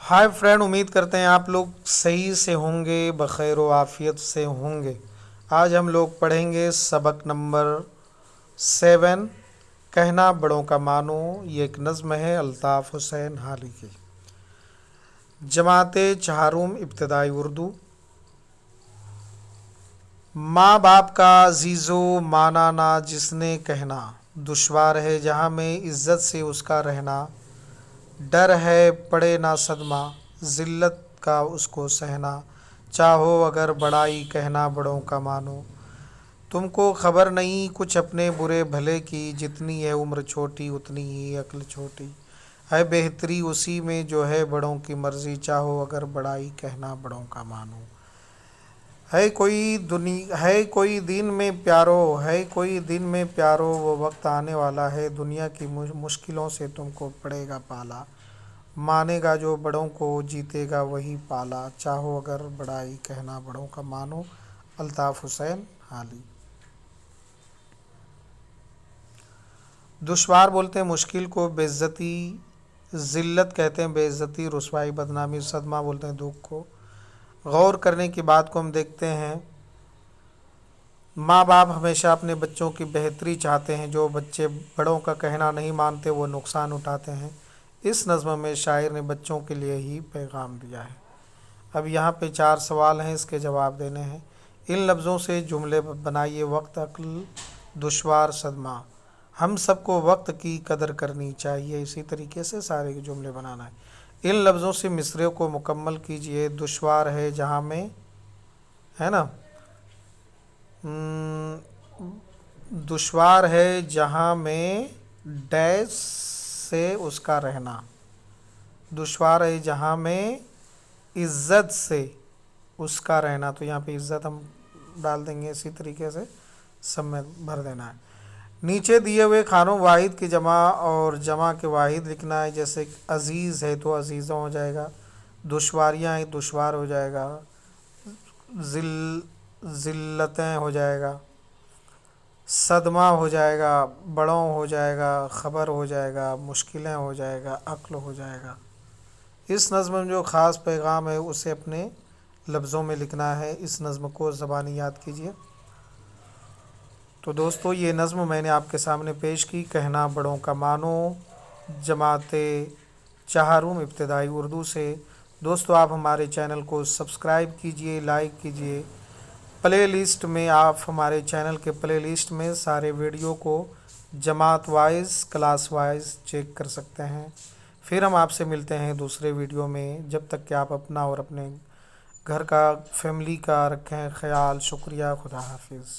Hi friend, उम्मीद करते हैं आप लोग सही से होंगे, बखैर व आफियत से होंगे। आज हम लोग पढ़ेंगे सबक नंबर 7, कहना बड़ों का मानो। ये एक नज़्म है अल्ताफ़ हुसैन हाली की। जमाते चहारूम इब्तदाई उर्दू। माँ बाप का अजीज़ो माना ना जिसने कहना, दुश्वार है जहाँ में इज़्ज़त से उसका रहना। डर है पड़े ना सदमा, ज़िल्लत का उसको सहना। चाहो अगर बड़ाई कहना बड़ों का मानो। तुमको खबर नहीं कुछ अपने बुरे भले की, जितनी है उम्र छोटी उतनी ही अक्ल छोटी। है बेहतरी उसी में जो है बड़ों की मर्ज़ी, चाहो अगर बड़ाई कहना बड़ों का मानो। है कोई दिन में प्यारो, है कोई दिन में प्यारो, वो वक्त आने वाला है दुनिया की मुश्किलों से तुमको पड़ेगा पाला। मानेगा जो बड़ों को जीतेगा वही पाला, चाहो अगर बड़ाई कहना बड़ों का मानो। अल्ताफ़ हुसैन हाली। दुश्वार बोलते हैं मुश्किल को, बेइज्जती ज़िल्लत कहते हैं बेइज्जती रुसवाई बदनामी, सदमा बोलते हैं दुख को। गौर करने की बात को हम देखते हैं। माँ बाप हमेशा अपने बच्चों की बेहतरी चाहते हैं। जो बच्चे बड़ों का कहना नहीं मानते वो नुकसान उठाते हैं। इस नज़्म में शायर ने बच्चों के लिए ही पैगाम दिया है। अब यहाँ पे 4 सवाल हैं, इसके जवाब देने हैं। इन लफ्ज़ों से जुमले बनाइए। वक्त, अक्ल, दुश्वार, सदमा। हम सबको वक्त की कदर करनी चाहिए। इसी तरीके से सारे के जुमले बनाना है। इन लफ्ज़ों से मिसरे को मुकम्मल कीजिए। दुश्वार है जहाँ में, है ना, दुश्वार है जहाँ में डैश से उसका रहना। दुश्वार है जहाँ में इज़्ज़त से उसका रहना, तो यहाँ पे इज़्ज़त हम डाल देंगे। इसी तरीके से सब में भर देना है। नीचे दिए हुए खानों वाहिद की जमा और जमा के वाहिद लिखना है। जैसे अज़ीज़ है तो अज़ीज़ों हो जाएगा, दुश्वारियाँ हैं दुश्वार हो जाएगा, ज़िल्लतें हो जाएगा, सदमा हो जाएगा, बड़ों हो जाएगा, ख़बर हो जाएगा, मुश्किलें हो जाएगा, अक्ल हो जाएगा। इस नज़्म में जो ख़ास पैगाम है उसे अपने लफ्ज़ों में लिखना है। इस नज़्म को ज़बानी याद कीजिए। तो दोस्तों, ये नज़्म मैंने आपके सामने पेश की, कहना बड़ों का मानो, जमाते चहारूम इब्तदाई उर्दू से। दोस्तों, आप हमारे चैनल को सब्सक्राइब कीजिए, लाइक कीजिए। प्ले लिस्ट में आप हमारे चैनल के प्ले लिस्ट में सारे वीडियो को जमात वाइज, क्लास वाइज चेक कर सकते हैं। फिर हम आपसे मिलते हैं दूसरे वीडियो में। जब तक कि आप अपना और अपने घर का, फैमिली का रखें ख्याल। शुक्रिया। खुदा हाफिज़।